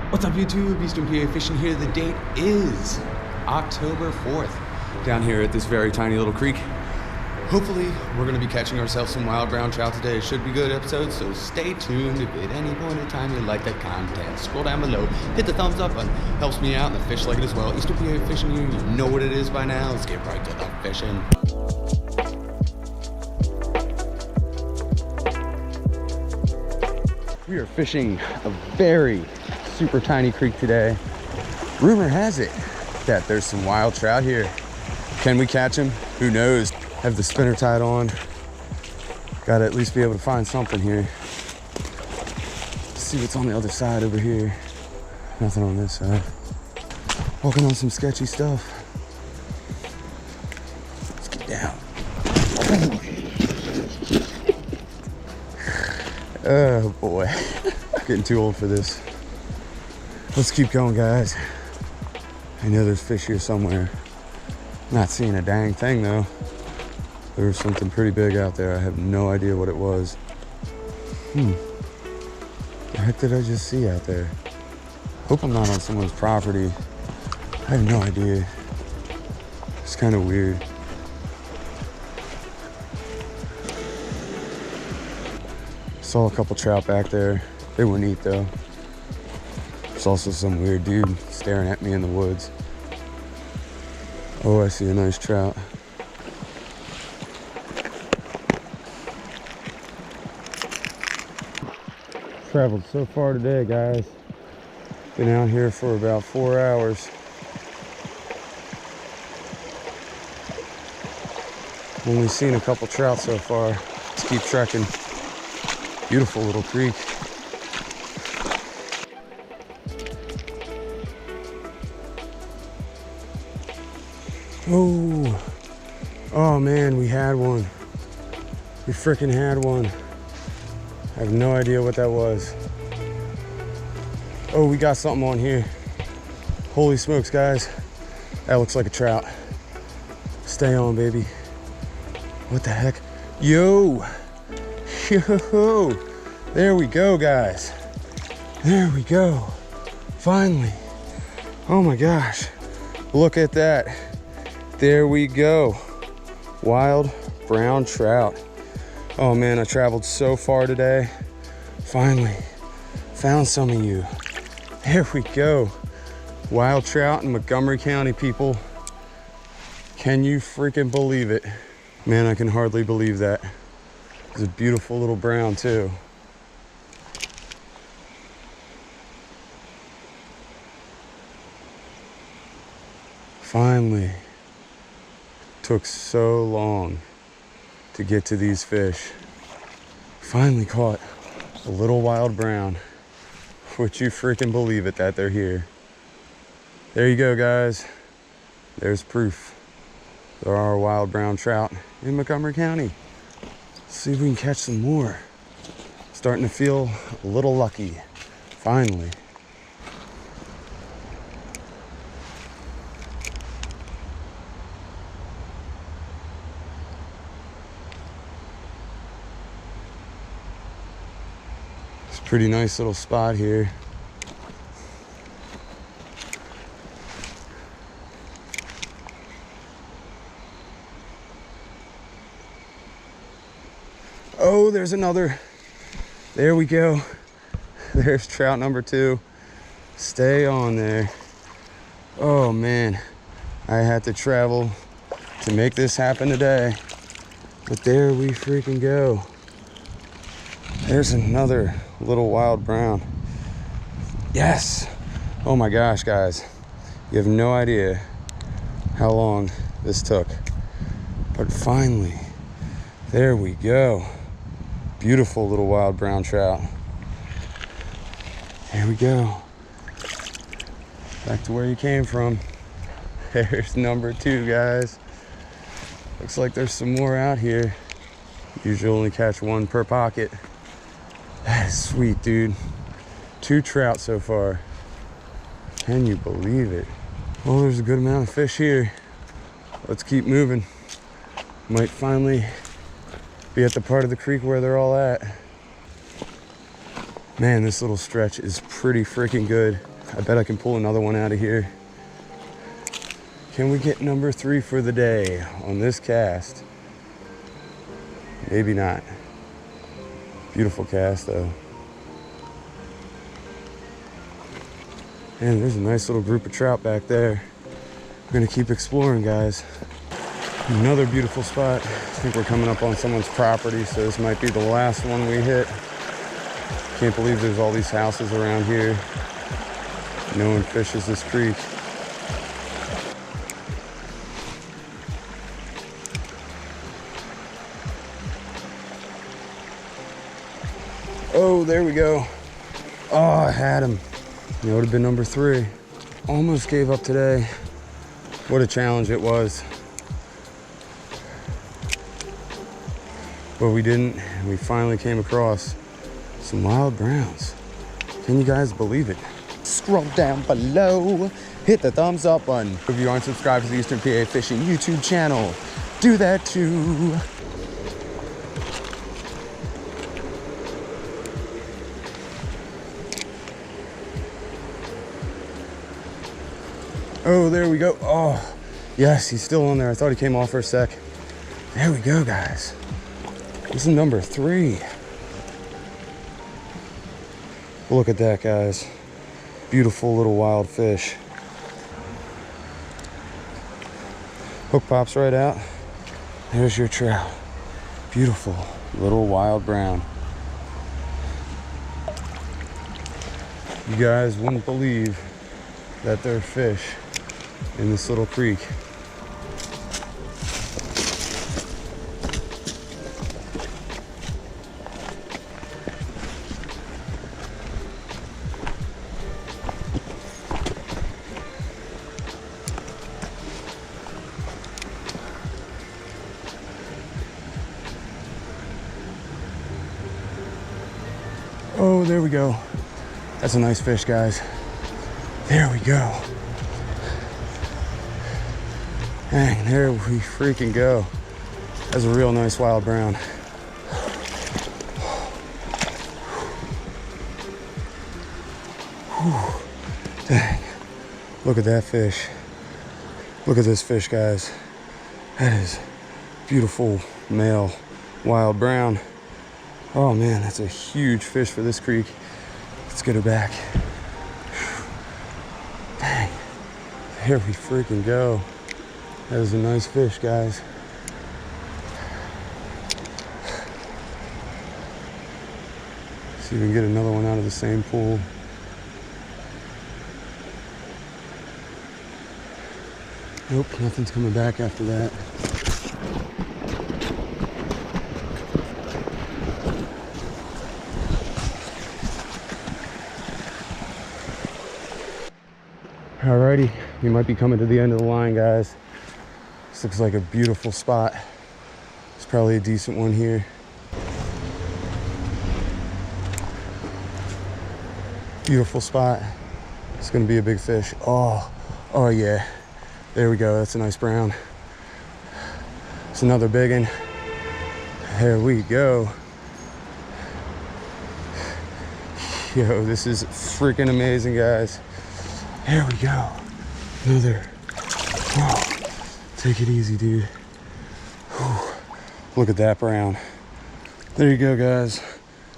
What's up YouTube, Eastern PA Fishing here. The date is October 4th down here at this very tiny little creek. Hopefully we're going to be catching ourselves some wild brown trout today. It should be a good episode, so stay tuned. If at any point in time you like that content, scroll down below, hit the thumbs up button. Helps me out and the fish like it as well. Eastern PA Fishing here, you know what it is by now. Let's get right to the fishing. We are fishing a very super tiny creek today. Rumor has it that there's some wild trout here. Can we catch them? Who knows? Have the spinner tied on. Gotta at least be able to find something here. Let's see what's on the other side over here. Nothing on this side. Walking on some sketchy stuff. Let's get down. Oh boy, getting too old for this. Let's keep going, guys. I know there's fish here somewhere. Not seeing a dang thing though. There was something pretty big out there. I have no idea what it was. The heck did I just see out there? Hope I'm not on someone's property. I have no idea. It's kind of weird. Saw a couple trout back there. They wouldn't eat though. There's also some weird dude staring at me in the woods. Oh, I see a nice trout. Traveled so far today, guys. Been out here for about 4 hours. Only seen a couple trout so far. Let's keep trekking. Beautiful little creek. Oh man, we had one. We freaking had one. I have no idea what that was. Oh, we got something on here. Holy smokes, guys. That looks like a trout. Stay on, baby. What the heck? Yo! Yo! There we go, guys. There we go. Finally. Oh my gosh. Look at that. There we go. Wild brown trout. Oh man, I traveled so far today. Finally found some of you. There we go. Wild trout in Montgomery County, people. Can you freaking believe it? Man, I can hardly believe that. It's a beautiful little brown too. Finally. Took so long to get to these fish. Finally caught a little wild brown. Would you freaking believe it that they're here? There you go, guys. There's proof. There are wild brown trout in Montgomery County. Let's see if we can catch some more. Starting to feel a little lucky. Finally. Pretty nice little spot here. Oh, there's another. There we go. There's trout number 2. Stay on there. Oh man, I had to travel to make this happen today. But there we freaking go. There's another little wild brown. Yes. Oh my gosh, guys. You have no idea how long this took. But finally, there we go. Beautiful little wild brown trout. Here we go. Back to where you came from. There's number 2, guys. Looks like there's some more out here. Usually only catch 1 per pocket. That is sweet, dude. 2 trout so far. Can you believe it? Well, there's a good amount of fish here. Let's keep moving. Might finally be at the part of the creek where they're all at. Man, this little stretch is pretty freaking good. I bet I can pull another one out of here. Can we get number 3 for the day on this cast? Maybe not. Beautiful cast though. And there's a nice little group of trout back there. We're gonna keep exploring, guys. Another beautiful spot. I think we're coming up on someone's property, so this might be the last one we hit. Can't believe there's all these houses around here. No one fishes this creek. Oh, there we go. Oh, I had him. It would have been number 3. Almost gave up today. What a challenge it was. But we didn't. We finally came across some wild browns. Can you guys believe it? Scroll down below. Hit the thumbs up button. If you aren't subscribed to the Eastern PA Fishing YouTube channel, do that too. Oh, there we go. Oh, yes, he's still on there. I thought he came off for a sec. There we go, guys. This is number 3. Look at that, guys. Beautiful little wild fish. Hook pops right out. There's your trout. Beautiful little wild brown. You guys wouldn't believe that there are fish in this little creek. Oh, there we go. That's a nice fish, guys. There we go. Dang, there we freaking go. That's a real nice wild brown. Whew. Dang, look at that fish. Look at this fish, guys. That is beautiful male wild brown. Oh man, that's a huge fish for this creek. Let's get her back. Dang, there we freaking go. That is a nice fish, guys. See if we can get another one out of the same pool. Nope, nothing's coming back after that. Alrighty, we might be coming to the end of the line, guys. This looks like a beautiful spot. It's probably a decent one here. Beautiful spot. It's gonna be a big fish. Oh yeah. There we go, that's a nice brown. It's another big one. There we go. Yo, this is freaking amazing, guys. There we go. Another. Whoa. Take it easy, dude. Whew. Look at that brown. There you go, guys.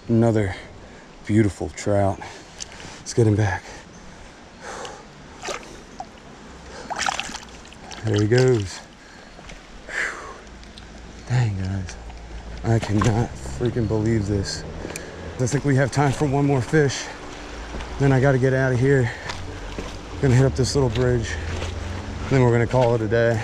Another beautiful trout. Let's get him back. There he goes. Whew. Dang, guys. I cannot freaking believe this. I think we have time for one more fish. Then I got to get out of here. Gonna hit up this little bridge. Then we're gonna call it a day.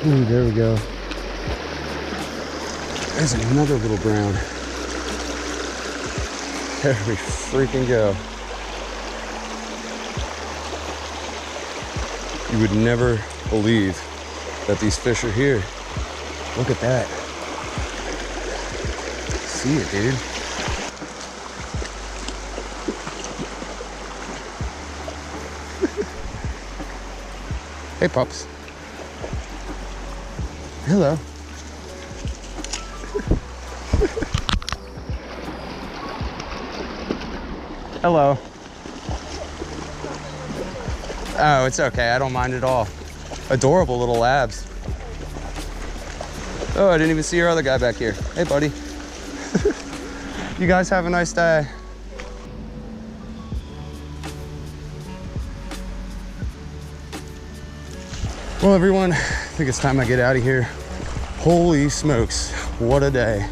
Ooh, there we go. There's another little brown. There we freaking go. You would never believe that these fish are here. Look at that. See it, dude. Hey, pups. Hello. Hello. Oh, it's okay. I don't mind at all. Adorable little labs. Oh, I didn't even see your other guy back here. Hey, buddy. You guys have a nice day. Well, everyone, I think it's time I get out of here. Holy smokes, what a day.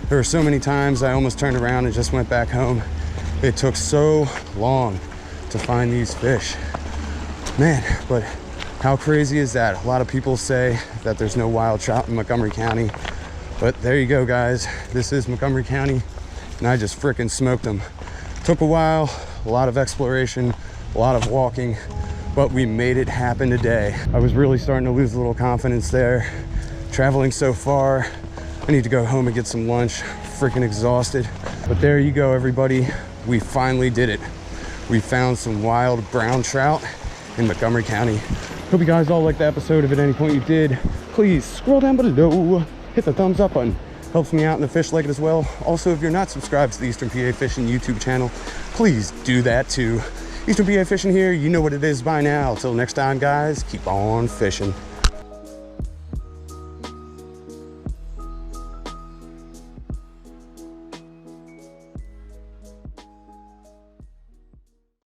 There were so many times I almost turned around and just went back home. It took so long to find these fish. Man, but how crazy is that? A lot of people say that there's no wild trout in Montgomery County, but there you go, guys. This is Montgomery County, and I just frickin' smoked them. Took a while, a lot of exploration, a lot of walking, but we made it happen today. I was really starting to lose a little confidence there. Traveling so far, I need to go home and get some lunch. Freaking exhausted. But there you go, everybody. We finally did it. We found some wild brown trout in Montgomery County. Hope you guys all liked the episode. If at any point you did, please scroll down below, hit the thumbs up button. Helps me out and the fish like it as well. Also, if you're not subscribed to the Eastern PA Fishing YouTube channel, please do that too. Eastern PA Fishing here, you know what it is by now. Till next time, guys, keep on fishing.